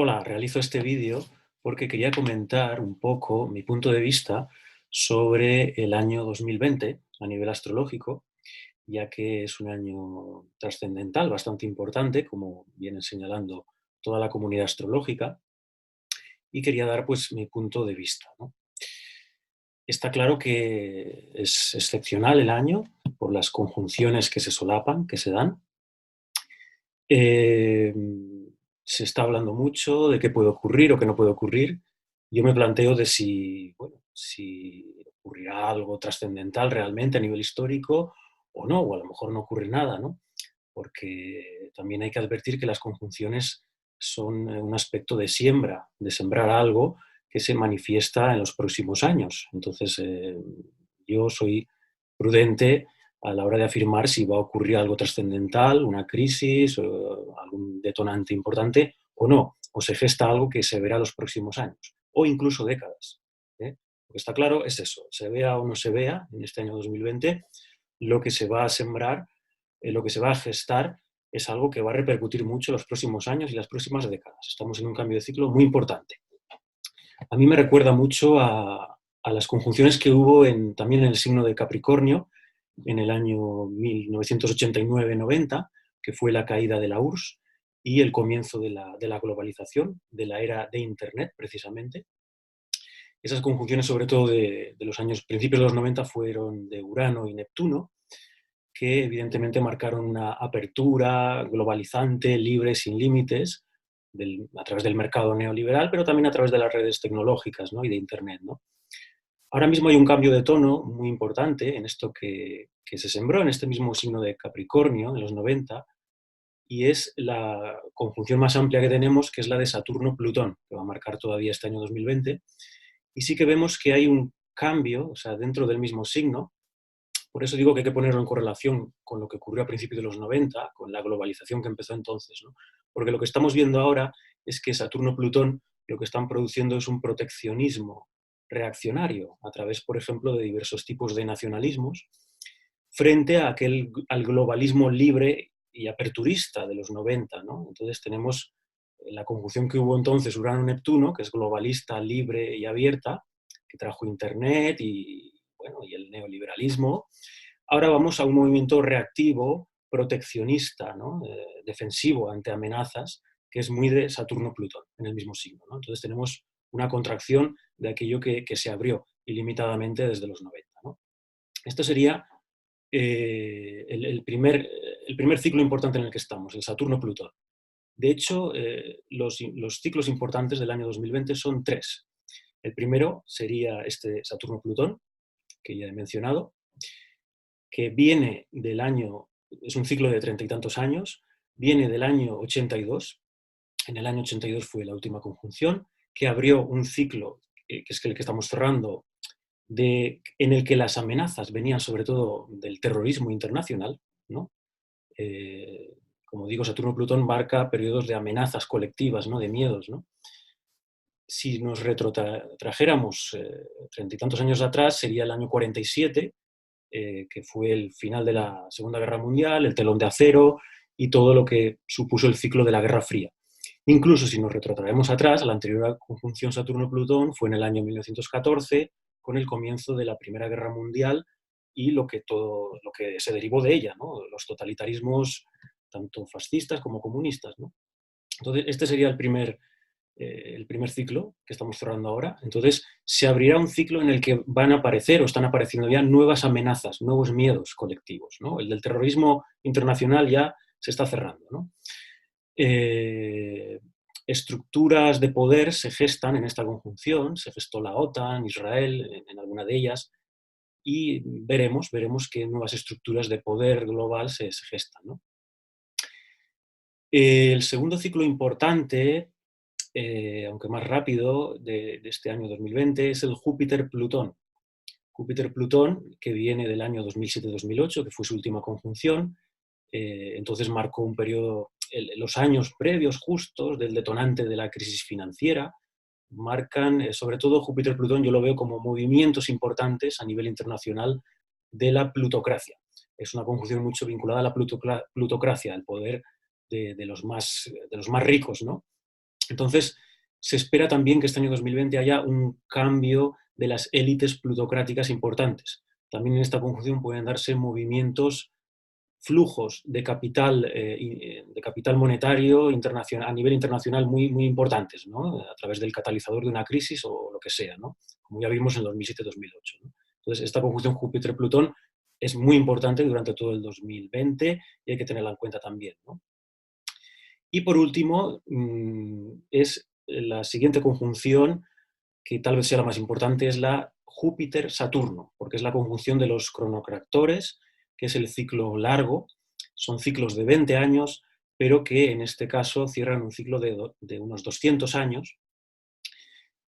Hola, realizo este vídeo porque quería comentar un poco mi punto de vista sobre el año 2020 a nivel astrológico, ya que es un año trascendental, bastante importante, como vienen señalando toda la comunidad astrológica, y quería dar pues mi punto de vista, ¿no? Está claro que es excepcional el año por las conjunciones que se solapan, que se dan. Eh, Se está hablando mucho de qué puede ocurrir o qué no puede ocurrir. Yo me planteo de si, bueno, si ocurrirá algo trascendental realmente a nivel histórico o no, o a lo mejor no ocurre nada, ¿no? Porque también hay que advertir que las conjunciones son un aspecto de siembra, de sembrar algo que se manifiesta en los próximos años. Entonces, yo soy prudente a la hora de afirmar si va a ocurrir algo trascendental, una crisis, o algún detonante importante o no, o se gesta algo que se verá los próximos años, o incluso décadas. ¿Eh? Lo que está claro es eso, se vea o no se vea en este año 2020, lo que se va a sembrar, lo que se va a gestar es algo que va a repercutir mucho en los próximos años y las próximas décadas. Estamos en un cambio de ciclo muy importante. A mí me recuerda mucho a las conjunciones que hubo también en el signo de Capricornio en el año 1989-90, que fue la caída de la URSS y el comienzo de la globalización, de la era de Internet, precisamente. Esas conjunciones, sobre todo de los años principios de los 90, fueron de Urano y Neptuno, que evidentemente marcaron una apertura globalizante, libre, sin límites, a través del mercado neoliberal, pero también a través de las redes tecnológicas, ¿no? Y de Internet, ¿no? Ahora mismo hay un cambio de tono muy importante en esto que se sembró en este mismo signo de Capricornio, en los 90, y es la conjunción más amplia que tenemos, que es la de Saturno-Plutón, que va a marcar todavía este año 2020. Y sí que vemos que hay un cambio, o sea, dentro del mismo signo. Por eso digo que hay que ponerlo en correlación con lo que ocurrió a principios de los 90, con la globalización que empezó entonces, ¿no? Porque lo que estamos viendo ahora es que Saturno-Plutón lo que están produciendo es un proteccionismo reaccionario a través, por ejemplo, de diversos tipos de nacionalismos frente al globalismo libre y aperturista de los 90, ¿no? Entonces tenemos la conjunción que hubo entonces Urano-Neptuno, que es globalista, libre y abierta, que trajo Internet y, bueno, y el neoliberalismo. Ahora vamos a un movimiento reactivo, proteccionista, ¿no? Defensivo ante amenazas, que es muy de Saturno-Plutón, en el mismo signo, ¿no? Entonces tenemos una contracción de aquello que se abrió ilimitadamente desde los 90, ¿no? Esto sería el primer ciclo importante en el que estamos, el Saturno-Plutón. De hecho, los ciclos importantes del año 2020 son tres. El primero sería este Saturno-Plutón, que ya he mencionado, que viene del año, es un ciclo de 30 y tantos años, viene del año 82. En el año 82 fue la última conjunción, que abrió un ciclo, que es el que estamos cerrando, en el que las amenazas venían sobre todo del terrorismo internacional, ¿no? Como digo, Saturno-Plutón marca periodos de amenazas colectivas, ¿no? De miedos, ¿no? Si nos retrotrajéramos 30 y tantos años atrás, sería el año 47, que fue el final de la Segunda Guerra Mundial, el telón de acero y todo lo que supuso el ciclo de la Guerra Fría. Incluso si nos retrotraemos atrás, a la anterior conjunción Saturno-Plutón fue en el año 1914, con el comienzo de la Primera Guerra Mundial y todo lo que se derivó de ella, ¿no? Los totalitarismos tanto fascistas como comunistas, ¿no? Entonces, este sería el primer ciclo que estamos cerrando ahora. Entonces, se abrirá un ciclo en el que van a aparecer o están apareciendo ya nuevas amenazas, nuevos miedos colectivos, ¿no? El del terrorismo internacional ya se está cerrando, ¿no? Estructuras de poder se gestan en esta conjunción, se gestó la OTAN, Israel, en alguna de ellas, y veremos qué nuevas estructuras de poder global se gestan, ¿no? El segundo ciclo importante, aunque más rápido, de este año 2020 es el Júpiter-Plutón. Júpiter-Plutón, que viene del año 2007-2008, que fue su última conjunción, entonces marcó un periodo, los años previos justos del detonante de la crisis financiera, marcan, sobre todo Júpiter-Plutón, yo lo veo como movimientos importantes a nivel internacional de la plutocracia. Es una conjunción mucho vinculada a la plutocracia, al poder de los más ricos, ¿no? Entonces, se espera también que este año 2020 haya un cambio de las élites plutocráticas importantes. También en esta conjunción pueden darse movimientos, flujos de capital monetario internacional, a nivel internacional muy importantes, ¿no? A través del catalizador de una crisis o lo que sea, ¿no? Como ya vimos en 2007-2008. ¿no? Entonces, esta conjunción Júpiter-Plutón es muy importante durante todo el 2020 y hay que tenerla en cuenta también. ¿no? Y por último, es la siguiente conjunción, que tal vez sea la más importante, es la Júpiter-Saturno, porque es la conjunción de los cronocractores, que es el ciclo largo, son ciclos de 20 años, pero que en este caso cierran un ciclo de unos 200 años,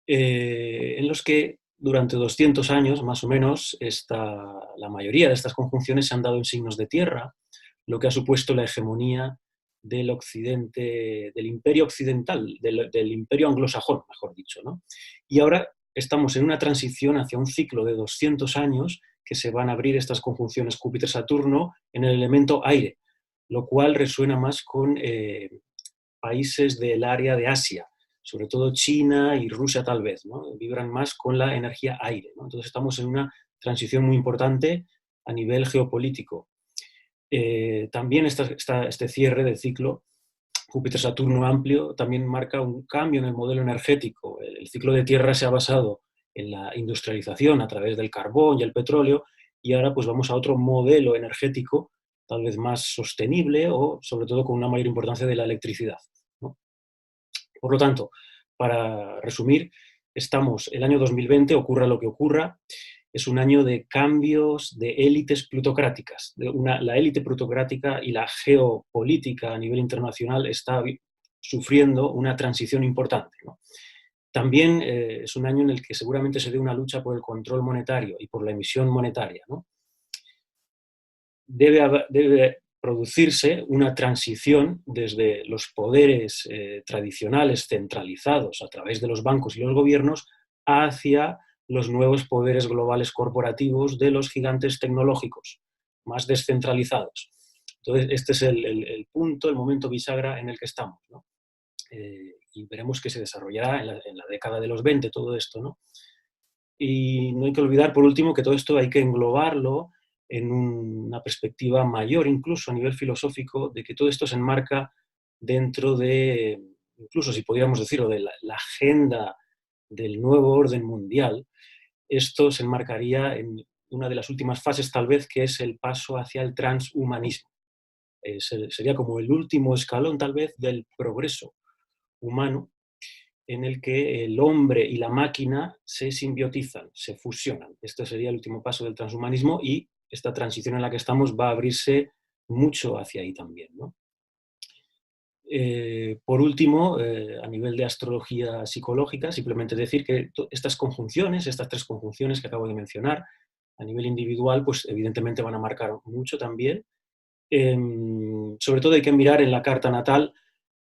en los que durante 200 años, más o menos, la mayoría de estas conjunciones se han dado en signos de tierra, lo que ha supuesto la hegemonía del occidente, del imperio occidental, del imperio anglosajón, mejor dicho. ¿no? Y ahora estamos en una transición hacia un ciclo de 200 años que se van a abrir estas conjunciones Júpiter-Saturno en el elemento aire, lo cual resuena más con países del área de Asia, sobre todo China y Rusia tal vez, ¿no? Vibran más con la energía aire. ¿no? Entonces estamos en una transición muy importante a nivel geopolítico. También este cierre del ciclo Júpiter-Saturno amplio también marca un cambio en el modelo energético. El ciclo de Tierra se ha basado en la industrialización a través del carbón y el petróleo y ahora pues vamos a otro modelo energético tal vez más sostenible o sobre todo con una mayor importancia de la electricidad. ¿no? Por lo tanto, para resumir, el año 2020, ocurra lo que ocurra, es un año de cambios de élites plutocráticas. La élite plutocrática y la geopolítica a nivel internacional está sufriendo una transición importante. ¿no? También es un año en el que seguramente se dé una lucha por el control monetario y por la emisión monetaria. ¿no? Debe producirse una transición desde los poderes tradicionales centralizados a través de los bancos y los gobiernos hacia los nuevos poderes globales corporativos de los gigantes tecnológicos, más descentralizados. Entonces, este es el punto, el momento bisagra en el que estamos. ¿no? Y veremos que se desarrollará en la década de los 20 todo esto. ¿no? Y no hay que olvidar, por último, que todo esto hay que englobarlo en una perspectiva mayor, incluso a nivel filosófico, de que todo esto se enmarca dentro de, incluso si podríamos decirlo, de la agenda del nuevo orden mundial. Esto se enmarcaría en una de las últimas fases, tal vez, que es el paso hacia el transhumanismo. Sería como el último escalón, tal vez, del progreso humano, en el que el hombre y la máquina se simbiotizan, se fusionan. Este sería el último paso del transhumanismo y esta transición en la que estamos va a abrirse mucho hacia ahí también. ¿no? Por último, a nivel de astrología psicológica, simplemente decir que estas conjunciones, estas tres conjunciones que acabo de mencionar, a nivel individual, pues evidentemente van a marcar mucho también. Sobre todo hay que mirar en la carta natal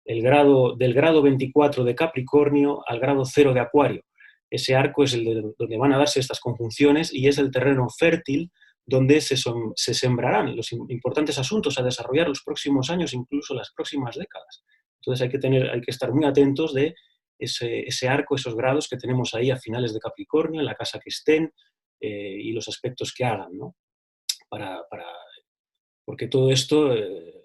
del grado 24 de Capricornio al grado 0 de Acuario. Ese arco es donde van a darse estas conjunciones y es el terreno fértil donde se sembrarán los importantes asuntos a desarrollar los próximos años, incluso las próximas décadas. Entonces hay que estar muy atentos de ese arco, esos grados que tenemos ahí a finales de Capricornio, en la casa que estén y los aspectos que hagan, ¿no? Porque todo esto,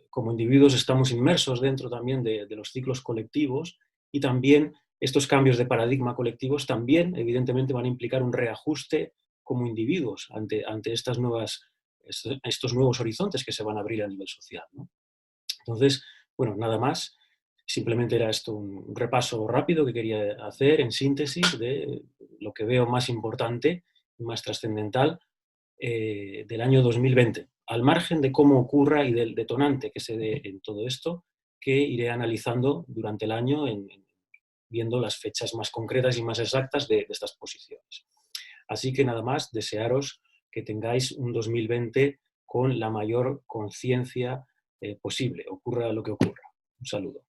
como individuos, estamos inmersos dentro también de los ciclos colectivos y también estos cambios de paradigma colectivos también, evidentemente, van a implicar un reajuste como individuos ante estos nuevos horizontes que se van a abrir a nivel social. ¿no? Entonces, bueno, nada más. Simplemente era esto un repaso rápido que quería hacer en síntesis de lo que veo más importante y más trascendental del año 2020, al margen de cómo ocurra y del detonante que se dé en todo esto, que iré analizando durante el año viendo las fechas más concretas y más exactas de estas posiciones. Así que nada más, desearos que tengáis un 2020 con la mayor conciencia posible, ocurra lo que ocurra. Un saludo.